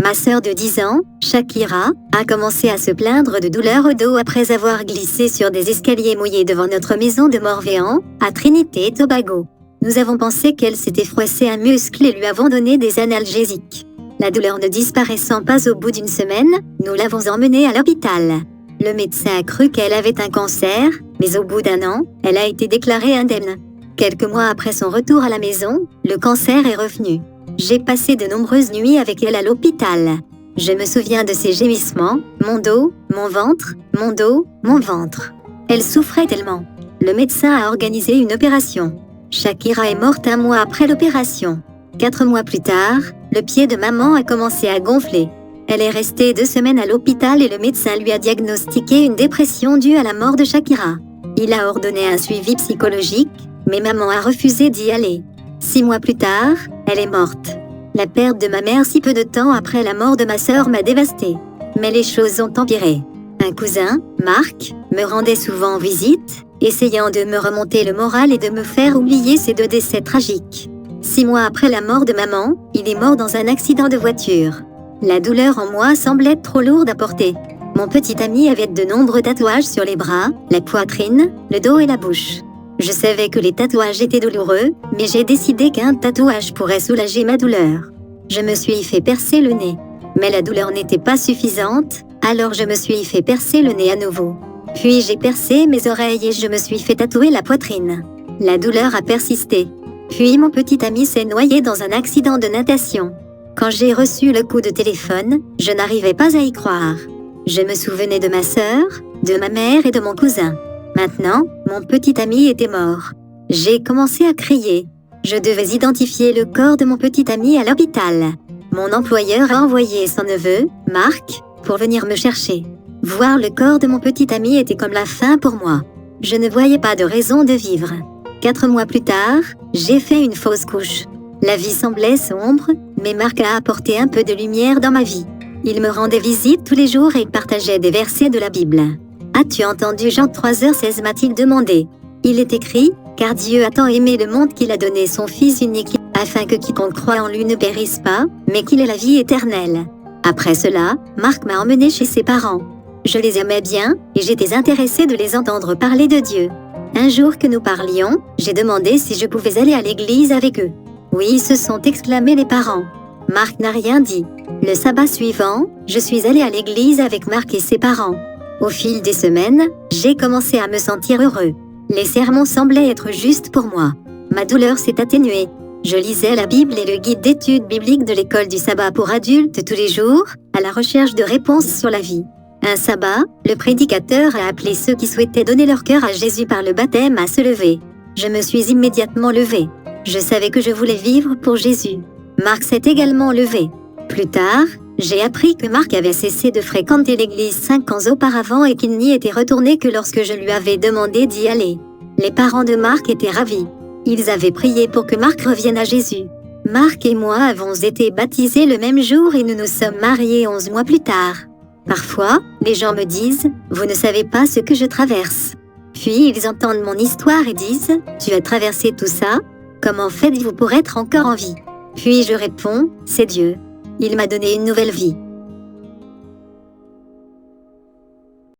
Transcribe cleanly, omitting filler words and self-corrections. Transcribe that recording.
Ma sœur de 10 ans, Shakira, a commencé à se plaindre de douleurs au dos après avoir glissé sur des escaliers mouillés devant notre maison de Morvéan, à Trinité et Tobago. Nous avons pensé qu'elle s'était froissé un muscle et lui avons donné des analgésiques. La douleur ne disparaissant pas au bout d'une semaine, nous l'avons emmenée à l'hôpital. Le médecin a cru qu'elle avait un cancer, mais au bout d'1 an, elle a été déclarée indemne. Quelques mois après son retour à la maison, le cancer est revenu. J'ai passé de nombreuses nuits avec elle à l'hôpital. Je me souviens de ses gémissements, mon dos, mon ventre, mon dos, mon ventre. Elle souffrait tellement. Le médecin a organisé une opération. Shakira est morte 1 mois après l'opération. 4 mois plus tard, le pied de maman a commencé à gonfler. Elle est restée 2 semaines à l'hôpital et le médecin lui a diagnostiqué une dépression due à la mort de Shakira. Il a ordonné un suivi psychologique, mais maman a refusé d'y aller. 6 mois plus tard, elle est morte. La perte de ma mère si peu de temps après la mort de ma sœur m'a dévastée. Mais les choses ont empiré. Un cousin, Marc, me rendait souvent visite, essayant de me remonter le moral et de me faire oublier ces 2 décès tragiques. 6 mois après la mort de maman, il est mort dans un accident de voiture. La douleur en moi semblait trop lourde à porter. Mon petit ami avait de nombreux tatouages sur les bras, la poitrine, le dos et la bouche. Je savais que les tatouages étaient douloureux, mais j'ai décidé qu'un tatouage pourrait soulager ma douleur. Je me suis fait percer le nez. Mais la douleur n'était pas suffisante, alors je me suis fait percer le nez à nouveau. Puis j'ai percé mes oreilles et je me suis fait tatouer la poitrine. La douleur a persisté. Puis mon petit ami s'est noyé dans un accident de natation. Quand j'ai reçu le coup de téléphone, je n'arrivais pas à y croire. Je me souvenais de ma sœur, de ma mère et de mon cousin. Maintenant, mon petit ami était mort. J'ai commencé à crier. Je devais identifier le corps de mon petit ami à l'hôpital. Mon employeur a envoyé son neveu, Marc, pour venir me chercher. Voir le corps de mon petit ami était comme la fin pour moi. Je ne voyais pas de raison de vivre. 4 mois plus tard, j'ai fait une fausse couche. La vie semblait sombre, mais Marc a apporté un peu de lumière dans ma vie. Il me rendait visite tous les jours et partageait des versets de la Bible. « As-tu entendu Jean 3h16 » m'a-t-il demandé. Il est écrit « Car Dieu a tant aimé le monde qu'il a donné son Fils unique, afin que quiconque croit en lui ne périsse pas, mais qu'il ait la vie éternelle. » Après cela, Marc m'a emmené chez ses parents. Je les aimais bien, et j'étais intéressée de les entendre parler de Dieu. Un jour que nous parlions, j'ai demandé si je pouvais aller à l'église avec eux. « Oui » se sont exclamés les parents. Marc n'a rien dit. Le sabbat suivant, je suis allée à l'église avec Marc et ses parents. Au fil des semaines, j'ai commencé à me sentir heureux. Les sermons semblaient être justes pour moi. Ma douleur s'est atténuée. Je lisais la Bible et le guide d'études bibliques de l'école du sabbat pour adultes tous les jours, à la recherche de réponses sur la vie. Un sabbat, le prédicateur a appelé ceux qui souhaitaient donner leur cœur à Jésus par le baptême à se lever. Je me suis immédiatement levée. Je savais que je voulais vivre pour Jésus. Marc s'est également levé. Plus tard, j'ai appris que Marc avait cessé de fréquenter l'église 5 ans auparavant et qu'il n'y était retourné que lorsque je lui avais demandé d'y aller. Les parents de Marc étaient ravis. Ils avaient prié pour que Marc revienne à Jésus. Marc et moi avons été baptisés le même jour et nous nous sommes mariés 11 mois plus tard. Parfois, les gens me disent « Vous ne savez pas ce que je traverse ». Puis ils entendent mon histoire et disent « Tu as traversé tout ça ? Comment faites-vous pour être encore en vie ?» Puis je réponds « C'est Dieu. Il m'a donné une nouvelle vie. »